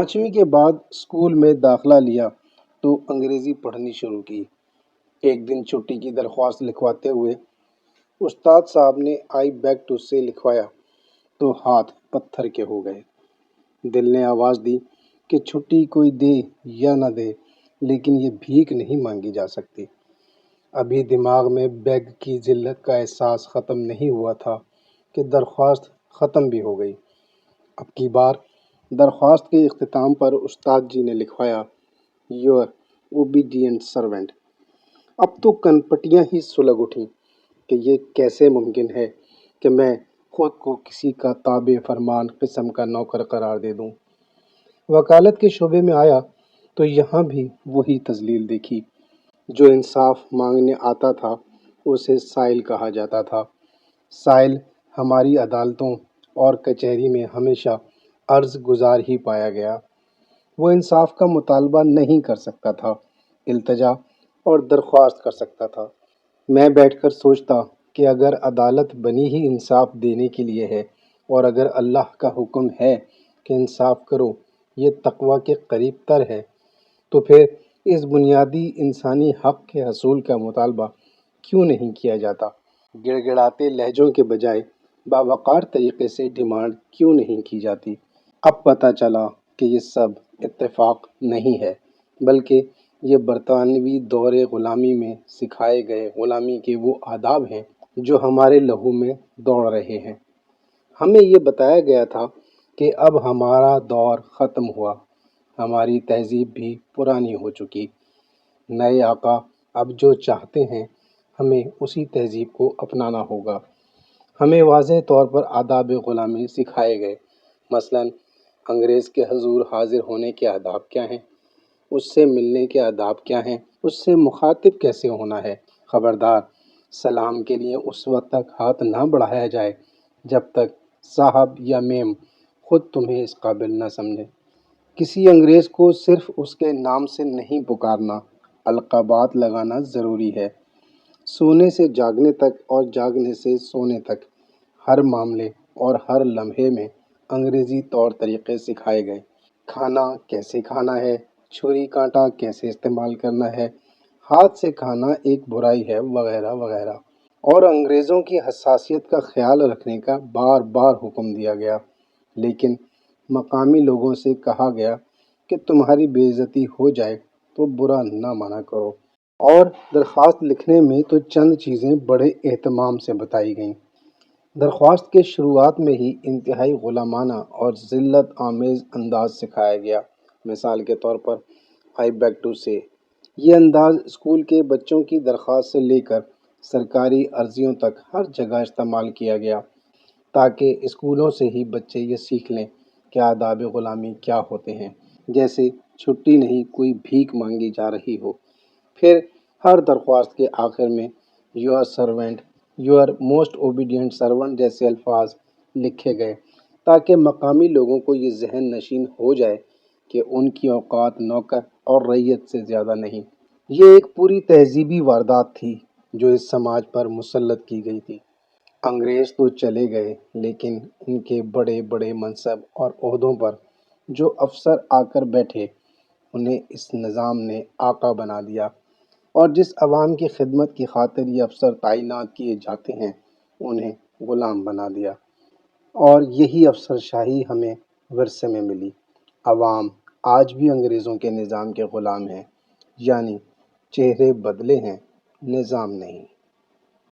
پانچویں کے بعد اسکول میں داخلہ لیا تو انگریزی پڑھنی شروع کی۔ ایک دن چھٹی کی درخواست لکھواتے ہوئے استاد صاحب نے "آئی بیگ ٹو" سے لکھوایا تو ہاتھ پتھر کے ہو گئے۔ دل نے آواز دی کہ چھٹی کوئی دے یا نہ دے لیکن یہ بھیک نہیں مانگی جا سکتی۔ ابھی دماغ میں بیگ کی ذلت کا احساس ختم نہیں ہوا تھا کہ درخواست ختم بھی ہو گئی۔ اب کی بار درخواست کے اختتام پر استاد جی نے لکھوایا "یور اوبیڈینٹ سرونٹ"۔ اب تو کنپٹیاں ہی سلگ اٹھیں کہ یہ کیسے ممکن ہے کہ میں خود کو کسی کا تابع فرمان قسم کا نوکر قرار دے دوں۔ وکالت کے شعبے میں آیا تو یہاں بھی وہی تذلیل دیکھی۔ جو انصاف مانگنے آتا تھا اسے سائل کہا جاتا تھا۔ سائل ہماری عدالتوں اور کچہری میں ہمیشہ عرض گزار ہی پایا گیا۔ وہ انصاف کا مطالبہ نہیں کر سکتا تھا، التجا اور درخواست کر سکتا تھا۔ میں بیٹھ کر سوچتا کہ اگر عدالت بنی ہی انصاف دینے کے لیے ہے اور اگر اللہ کا حکم ہے کہ انصاف کرو، یہ تقویٰ کے قریب تر ہے، تو پھر اس بنیادی انسانی حق کے حصول کا مطالبہ کیوں نہیں کیا جاتا؟ گڑ گڑاتے لہجوں کے بجائے باوقار طریقے سے ڈیمانڈ کیوں نہیں کی جاتی؟ اب پتہ چلا کہ یہ سب اتفاق نہیں ہے، بلکہ یہ برطانوی دور غلامی میں سکھائے گئے غلامی کے وہ آداب ہیں جو ہمارے لہو میں دوڑ رہے ہیں۔ ہمیں یہ بتایا گیا تھا کہ اب ہمارا دور ختم ہوا، ہماری تہذیب بھی پرانی ہو چکی۔ نئے آقا اب جو چاہتے ہیں ہمیں اسی تہذیب کو اپنانا ہوگا۔ ہمیں واضح طور پر آداب غلامی سکھائے گئے، مثلاً انگریز کے حضور حاضر ہونے کے آداب کیا ہیں، اس سے ملنے کے آداب کیا ہیں، اس سے مخاطب کیسے ہونا ہے۔ خبردار، سلام کے لیے اس وقت تک ہاتھ نہ بڑھایا جائے جب تک صاحب یا میم خود تمہیں اس قابل نہ سمجھیں۔ کسی انگریز کو صرف اس کے نام سے نہیں پکارنا، القابات لگانا ضروری ہے۔ سونے سے جاگنے تک اور جاگنے سے سونے تک ہر معاملے اور ہر لمحے میں انگریزی طور طریقے سکھائے گئے۔ کھانا کیسے کھانا ہے، چھری کانٹا کیسے استعمال کرنا ہے، ہاتھ سے کھانا ایک برائی ہے، وغیرہ وغیرہ۔ اور انگریزوں کی حساسیت کا خیال رکھنے کا بار بار حکم دیا گیا، لیکن مقامی لوگوں سے کہا گیا کہ تمہاری بے عزتی ہو جائے تو برا نہ مانا کرو۔ اور درخواست لکھنے میں تو چند چیزیں بڑے اہتمام سے بتائی گئیں۔ درخواست کے شروعات میں ہی انتہائی غلامانہ اور ذلت آمیز انداز سکھایا گیا۔ مثال کے طور پر "آئی بیگ ٹو" سے یہ انداز اسکول کے بچوں کی درخواست سے لے کر سرکاری عرضیوں تک ہر جگہ استعمال کیا گیا، تاکہ اسکولوں سے ہی بچے یہ سیکھ لیں کہ آداب غلامی کیا ہوتے ہیں، جیسے چھٹی نہیں کوئی بھیک مانگی جا رہی ہو۔ پھر ہر درخواست کے آخر میں "your servant, your most obedient servant" جیسے الفاظ لکھے گئے، تاکہ مقامی لوگوں کو یہ ذہن نشین ہو جائے کہ ان کی اوقات نوکر اور رعیت سے زیادہ نہیں۔ یہ ایک پوری تہذیبی واردات تھی جو اس سماج پر مسلط کی گئی تھی۔ انگریز تو چلے گئے لیکن ان کے بڑے بڑے منصب اور عہدوں پر جو افسر آ کر بیٹھے انہیں اس نظام نے آقا بنا دیا، اور جس عوام کی خدمت کی خاطر یہ افسر تعینات کیے جاتے ہیں انہیں غلام بنا دیا۔ اور یہی افسر شاہی ہمیں ورثے میں ملی۔ عوام آج بھی انگریزوں کے نظام کے غلام ہیں، یعنی چہرے بدلے ہیں، نظام نہیں۔